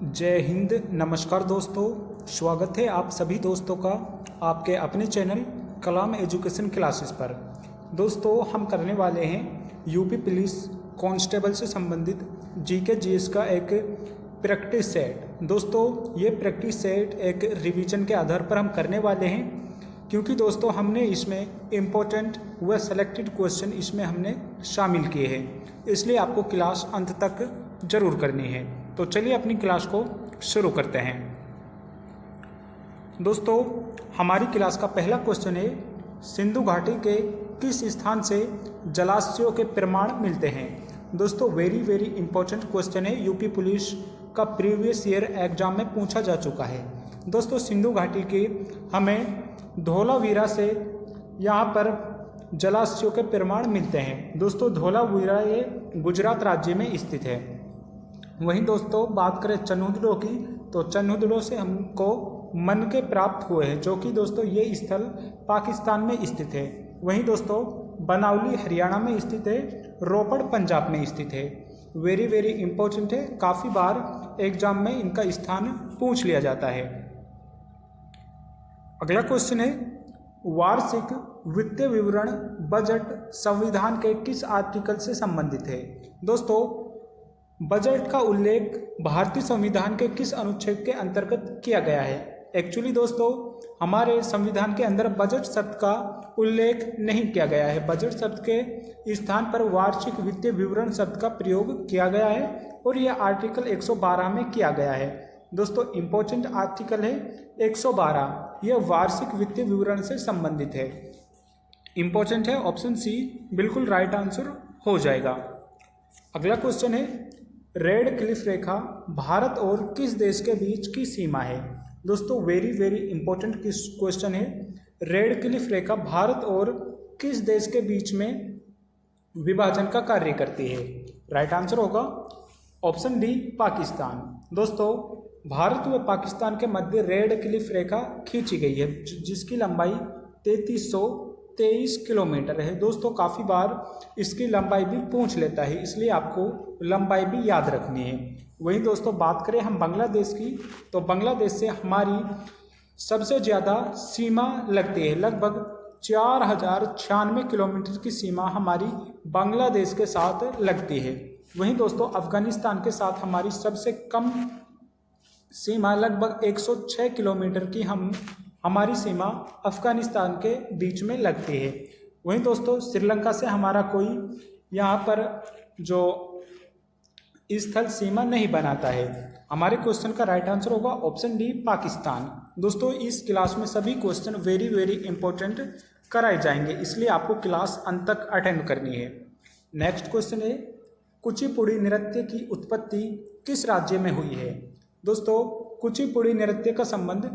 जय हिंद। नमस्कार दोस्तों, स्वागत है आप सभी दोस्तों का आपके अपने चैनल कलाम एजुकेशन क्लासेस पर। दोस्तों, हम करने वाले हैं यूपी पुलिस कांस्टेबल से संबंधित जीके जीएस का एक प्रैक्टिस सेट। दोस्तों, ये प्रैक्टिस सेट एक रिवीजन के आधार पर हम करने वाले हैं, क्योंकि दोस्तों हमने इसमें इम्पोर्टेंट व सेलेक्टेड क्वेश्चन इसमें हमने शामिल किए हैं, इसलिए आपको क्लास अंत तक जरूर करनी है। तो चलिए अपनी क्लास को शुरू करते हैं। दोस्तों, हमारी क्लास का पहला क्वेश्चन है, सिंधु घाटी के किस स्थान से जलाशयों के प्रमाण मिलते हैं। दोस्तों, वेरी इंपॉर्टेंट क्वेश्चन है, यूपी पुलिस का प्रीवियस ईयर एग्जाम में पूछा जा चुका है। दोस्तों, सिंधु घाटी के हमें धौलावीरा से यहाँ पर जलाशयों के प्रमाण मिलते हैं। दोस्तों, धौलावीरा ये गुजरात राज्य में स्थित है। वहीं दोस्तों बात करें चन्हुदड़ो की, तो चन्हुदड़ो से हमको मनके प्राप्त हुए हैं, जो कि दोस्तों ये स्थल पाकिस्तान में स्थित है। वहीं दोस्तों बनावली हरियाणा में स्थित है, रोपड़ पंजाब में स्थित है। वेरी इंपॉर्टेंट है, काफ़ी बार एग्जाम में इनका स्थान पूछ लिया जाता है। अगला क्वेश्चन है, वार्षिक वित्तीय विवरण बजट संविधान के किस आर्टिकल से संबंधित है। दोस्तों, बजट का उल्लेख भारतीय संविधान के किस अनुच्छेद के अंतर्गत किया गया है। एक्चुअली दोस्तों हमारे संविधान के अंदर बजट शब्द का उल्लेख नहीं किया गया है। बजट शब्द के स्थान पर वार्षिक वित्तीय विवरण शब्द का प्रयोग किया गया है और यह आर्टिकल 112 में किया गया है। दोस्तों, इंपॉर्टेंट आर्टिकल है 112, यह वार्षिक वित्तीय विवरण से संबंधित है। इंपॉर्टेंट है, ऑप्शन सी बिल्कुल राइट आंसर हो जाएगा। अगला क्वेश्चन है, रेड क्लिफ रेखा भारत और किस देश के बीच की सीमा है। दोस्तों, वेरी इंपॉर्टेंट क्वेश्चन है, रेड क्लिफ रेखा भारत और किस देश के बीच में विभाजन का कार्य करती है। राइट आंसर होगा ऑप्शन डी, पाकिस्तान। दोस्तों, भारत व पाकिस्तान के मध्य रेड क्लिफ रेखा खींची गई है, जिसकी लंबाई 3323 किलोमीटर है। दोस्तों, काफ़ी बार इसकी लंबाई भी पूछ लेता है, इसलिए आपको लंबाई भी याद रखनी है। वहीं दोस्तों बात करें हम बांग्लादेश की, तो बांग्लादेश से हमारी सबसे ज़्यादा सीमा लगती है, लगभग 4096 किलोमीटर की सीमा हमारी बांग्लादेश के साथ लगती है। वहीं दोस्तों अफगानिस्तान के साथ हमारी सबसे कम सीमा लगभग 106 किलोमीटर की हमारी सीमा अफगानिस्तान के बीच में लगती है। वहीं दोस्तों श्रीलंका से हमारा कोई यहाँ पर जो स्थल सीमा नहीं बनाता है। हमारे क्वेश्चन का राइट आंसर होगा ऑप्शन डी, पाकिस्तान। दोस्तों, इस क्लास में सभी क्वेश्चन वेरी इंपॉर्टेंट कराए जाएंगे, इसलिए आपको क्लास अंत तक अटेंड करनी है। नेक्स्ट क्वेश्चन है, कुचिपुड़ी नृत्य की उत्पत्ति किस राज्य में हुई है। दोस्तों, कुचिपुड़ी नृत्य का संबंध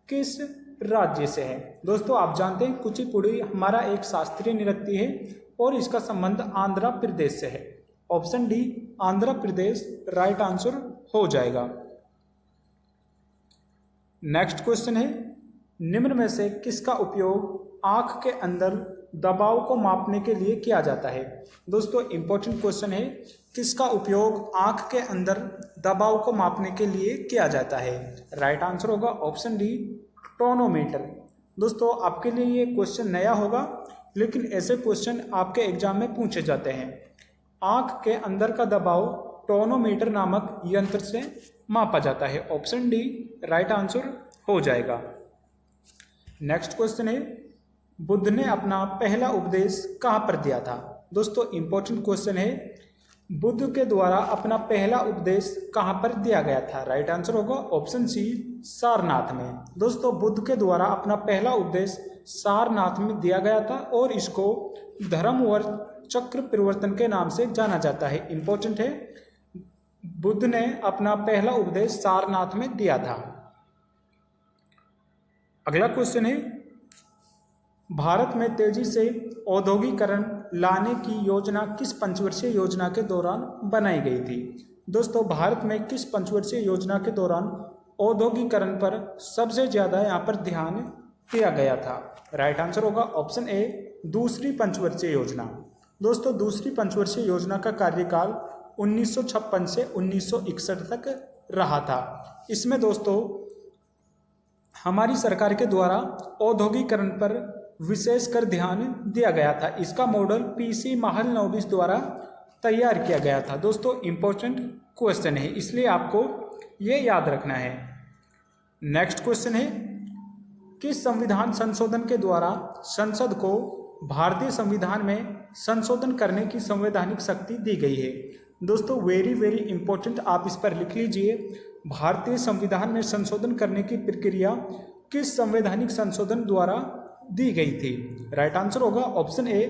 किस राज्य से है। दोस्तों, आप जानते हैं कुचिपुड़ी हमारा एक शास्त्रीय नृत्य है और इसका संबंध आंध्र प्रदेश से है। Option D, Andhra Pradesh right answer हो जाएगा। नेक्स्ट क्वेश्चन है, निम्न में से किसका उपयोग आंख के अंदर दबाव को मापने के लिए किया जाता है। दोस्तों, इंपॉर्टेंट क्वेश्चन है, किसका उपयोग आंख के अंदर दबाव को मापने के लिए किया जाता है। राइट आंसर होगा ऑप्शन डी, टोनोमीटर। दोस्तों, आपके लिए ये क्वेश्चन नया होगा, लेकिन ऐसे क्वेश्चन आपके एग्जाम में पूछे जाते हैं। आंख के अंदर का दबाव टोनोमीटर नामक यंत्र से मापा जाता है। ऑप्शन डी राइट आंसर हो जाएगा। नेक्स्ट क्वेश्चन है, बुद्ध ने अपना पहला उपदेश कहाँ पर दिया था। दोस्तों, इंपॉर्टेंट क्वेश्चन है, बुद्ध के द्वारा अपना पहला उपदेश कहाँ पर दिया गया था। राइट आंसर होगा ऑप्शन सी, सारनाथ में। दोस्तों, बुद्ध के द्वारा अपना पहला उपदेश सारनाथ में दिया गया था और इसको धर्म व चक्र परिवर्तन के नाम से जाना जाता है। इंपॉर्टेंट है, बुद्ध ने अपना पहला उपदेश सारनाथ में दिया था। अगला क्वेश्चन है, भारत में तेजी से औद्योगिकरण लाने की योजना किस पंचवर्षीय योजना के दौरान बनाई गई थी। दोस्तों, भारत में किस पंचवर्षीय योजना के दौरान औद्योगिकरण पर सबसे ज़्यादा यहाँ पर ध्यान दिया गया था। राइट आंसर होगा ऑप्शन ए, दूसरी पंचवर्षीय योजना। दोस्तों, दूसरी पंचवर्षीय योजना का कार्यकाल 1956 से 1961 तक रहा था। इसमें दोस्तों हमारी सरकार के द्वारा औद्योगिकरण पर विशेषकर ध्यान दिया गया था। इसका मॉडल पीसी महालनोबिस द्वारा तैयार किया गया था। दोस्तों इम्पोर्टेंट क्वेश्चन है, इसलिए आपको ये याद रखना है। नेक्स्ट क्वेश्चन है, किस संविधान संशोधन के द्वारा संसद को भारतीय संविधान में संशोधन करने की संवैधानिक शक्ति दी गई है? दोस्तों वेरी वेरी इंपॉर्टेंट, आप इस पर लिख लीजिए। भारतीय संविधान में संशोधन करने की प्रक्रिया किस संवैधानिक संशोधन द्वारा दी गई थी? राइट आंसर होगा ऑप्शन ए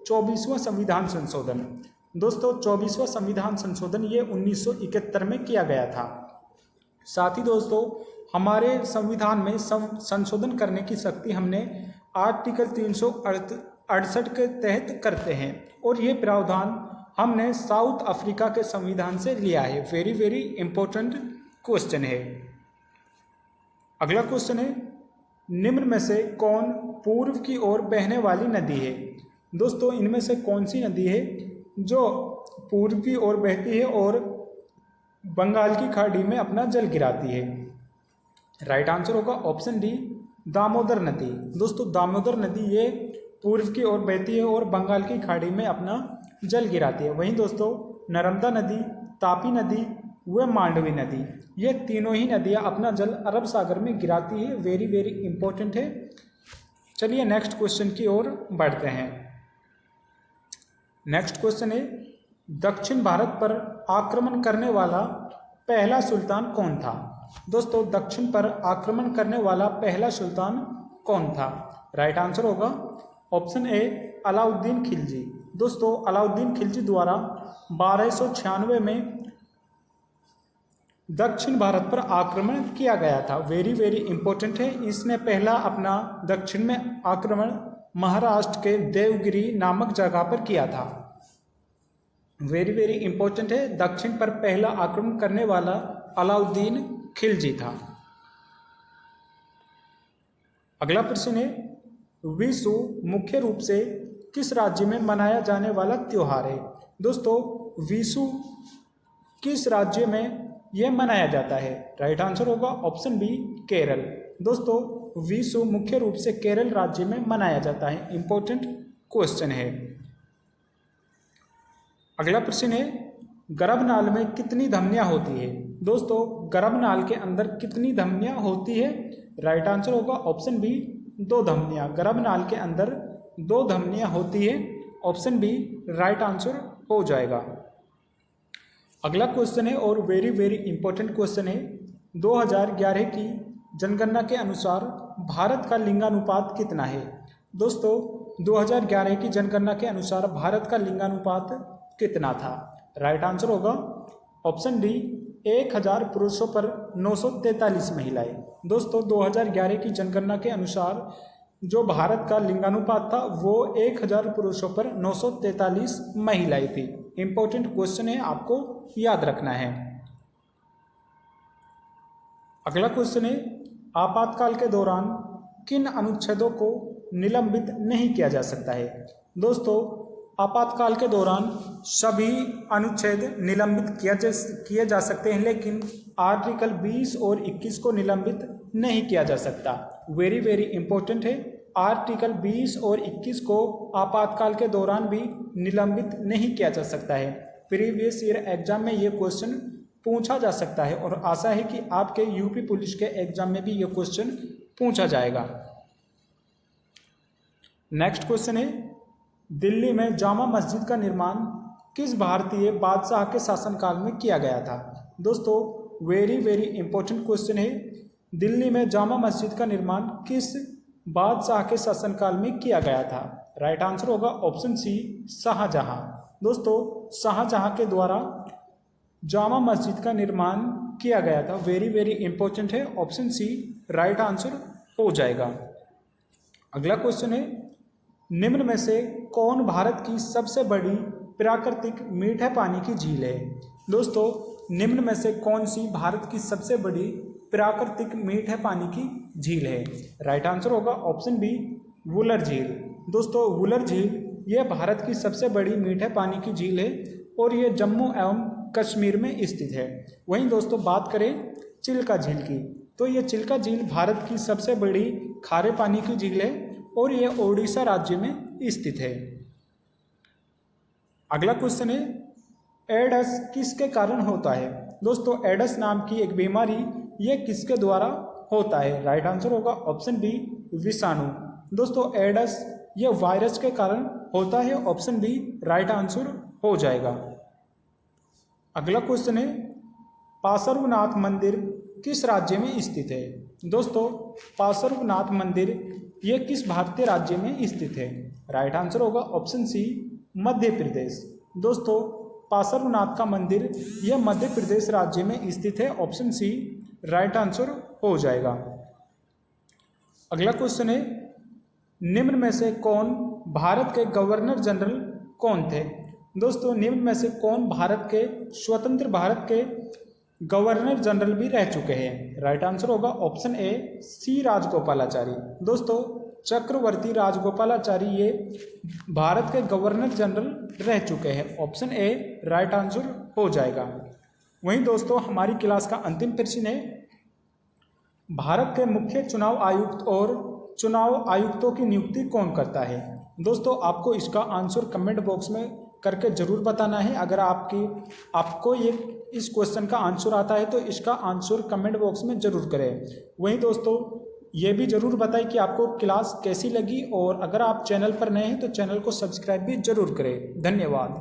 24वां संविधान संशोधन। दोस्तों 24वां संविधान संशोधन ये 1971 में किया गया था। साथ ही दोस्तों हमारे संविधान में संशोधन करने की शक्ति हमने आर्टिकल 368 के तहत करते हैं और ये प्रावधान हमने साउथ अफ्रीका के संविधान से लिया है। वेरी वेरी इंपॉर्टेंट क्वेश्चन है। अगला क्वेश्चन है, निम्न में से कौन पूर्व की ओर बहने वाली नदी है? दोस्तों इनमें से कौन सी नदी है जो पूर्व की ओर बहती है और बंगाल की खाड़ी में अपना जल गिराती है? राइट आंसर होगा ऑप्शन डी दामोदर नदी। दोस्तों दामोदर नदी ये पूर्व की ओर बहती है और बंगाल की खाड़ी में अपना जल गिराती है। वहीं दोस्तों नर्मदा नदी, तापी नदी व मांडवी नदी, ये तीनों ही नदियां अपना जल अरब सागर में गिराती है। वेरी वेरी इंपॉर्टेंट है। चलिए नेक्स्ट क्वेश्चन की ओर बढ़ते हैं। नेक्स्ट क्वेश्चन है, दक्षिण भारत पर आक्रमण करने वाला पहला सुल्तान कौन था? दोस्तों दक्षिण पर आक्रमण करने वाला पहला सुल्तान कौन था? राइट आंसर होगा ऑप्शन ए अलाउद्दीन खिलजी। दोस्तों अलाउद्दीन खिलजी द्वारा 1296 में दक्षिण भारत पर आक्रमण किया गया था। वेरी वेरी इंपॉर्टेंट है। इसने पहला अपना दक्षिण में आक्रमण महाराष्ट्र के देवगिरी नामक जगह पर किया था। वेरी वेरी इंपॉर्टेंट है। दक्षिण पर पहला आक्रमण करने वाला अलाउद्दीन खिलजी था। अगला प्रश्न है, विशु मुख्य रूप से किस राज्य में मनाया जाने वाला त्योहार है? दोस्तों विशु किस राज्य में यह मनाया जाता है? राइट आंसर होगा ऑप्शन बी केरल। दोस्तों विशु मुख्य रूप से केरल राज्य में मनाया जाता है। इंपॉर्टेंट क्वेश्चन है। अगला प्रश्न है, गर्भनाल में कितनी धमनियां होती है? दोस्तों गर्भनाल के अंदर कितनी धमनियां होती है? राइट आंसर होगा ऑप्शन बी 2 धमनियां। गर्भनाल के अंदर 2 धमनियां होती है। ऑप्शन बी राइट आंसर हो जाएगा। अगला क्वेश्चन है और वेरी वेरी इंपॉर्टेंट क्वेश्चन है, 2011 की जनगणना के अनुसार भारत का लिंगानुपात कितना है? दोस्तों 2011 की जनगणना के अनुसार भारत का लिंगानुपात कितना था? राइट आंसर होगा ऑप्शन डी 1000 पुरुषों पर 943 महिलाएं। दोस्तों 2011 की जनगणना के अनुसार जो भारत का लिंगानुपात था वो 1000 पुरुषों पर 943 महिलाएं थी। इंपॉर्टेंट क्वेश्चन है, आपको याद रखना है। अगला क्वेश्चन है, आपातकाल के दौरान किन अनुच्छेदों को निलंबित नहीं किया जा सकता है? दोस्तों आपातकाल के दौरान सभी अनुच्छेद निलंबित किए जा सकते हैं, लेकिन आर्टिकल 20 और 21 को निलंबित नहीं किया जा सकता। वेरी वेरी इंपॉर्टेंट है। आर्टिकल 20 और 21 को आपातकाल के दौरान भी निलंबित नहीं किया जा सकता है। प्रीवियस ईयर एग्जाम में ये क्वेश्चन पूछा जा सकता है और आशा है कि आपके यूपी पुलिस के एग्जाम में भी ये क्वेश्चन पूछा जाएगा। नेक्स्ट क्वेश्चन है, दिल्ली में जामा मस्जिद का निर्माण किस भारतीय बादशाह के शासनकाल में किया गया था? दोस्तों वेरी वेरी इंपॉर्टेंट क्वेश्चन है। दिल्ली में जामा मस्जिद का निर्माण किस बादशाह के शासनकाल में किया गया था? राइट आंसर होगा ऑप्शन सी शाहजहां। दोस्तों शाहजहां के द्वारा जामा मस्जिद का निर्माण किया गया था। वेरी वेरी इंपॉर्टेंट है। ऑप्शन सी राइट आंसर हो जाएगा। अगला क्वेश्चन है, निम्न में से कौन भारत की सबसे बड़ी प्राकृतिक मीठे पानी की झील है? दोस्तों निम्न में से कौन सी भारत की सबसे बड़ी प्राकृतिक मीठे पानी की झील है? राइट आंसर होगा ऑप्शन बी वुलर झील। दोस्तों वुलर झील ये भारत की सबसे बड़ी मीठे पानी की झील है और ये जम्मू एवं कश्मीर में स्थित है। वहीं दोस्तों बात करें चिल्का झील की, तो ये चिल्का झील भारत की सबसे बड़ी खारे पानी की झील है और ये ओडिशा राज्य में स्थित है। अगला क्वेश्चन है, एडस किसके कारण होता है? दोस्तों एडस नाम की एक बीमारी ये किसके द्वारा होता है? राइट आंसर होगा ऑप्शन बी, विषाणु। दोस्तों एडस ये वायरस के कारण होता है, ऑप्शन बी राइट आंसर हो जाएगा। अगला क्वेश्चन है, पार्श्वनाथ मंदिर किस राज्य में स्थित है? दोस्तों पार्श्वनाथ मंदिर ये किस भारतीय राज्य में स्थित है? राइट आंसर होगा ऑप्शन सी, मध्य प्रदेश। दोस्तों पार्श्वनाथ का मंदिर यह मध्य प्रदेश राज्य में स्थित है, ऑप्शन सी राइट आंसर हो जाएगा। अगला क्वेश्चन है, निम्न में से कौन भारत के गवर्नर जनरल कौन थे? दोस्तों निम्न में से कौन भारत के स्वतंत्र भारत के गवर्नर जनरल भी रह चुके हैं? राइट आंसर होगा ऑप्शन ए, सी राजगोपालाचारी। दोस्तों चक्रवर्ती राजगोपालाचारी ये भारत के गवर्नर जनरल रह चुके हैं, ऑप्शन ए राइट आंसर हो जाएगा। वहीं दोस्तों हमारी क्लास का अंतिम प्रश्न है, भारत के मुख्य चुनाव आयुक्त और चुनाव आयुक्तों की नियुक्ति कौन करता है? दोस्तों आपको इसका आंसर कमेंट बॉक्स में करके जरूर बताना है। अगर आपको ये इस क्वेश्चन का आंसर आता है तो इसका आंसर कमेंट बॉक्स में जरूर करें। वहीं दोस्तों ये भी जरूर बताएं कि आपको क्लास कैसी लगी, और अगर आप चैनल पर नए हैं तो चैनल को सब्सक्राइब भी जरूर करें। धन्यवाद।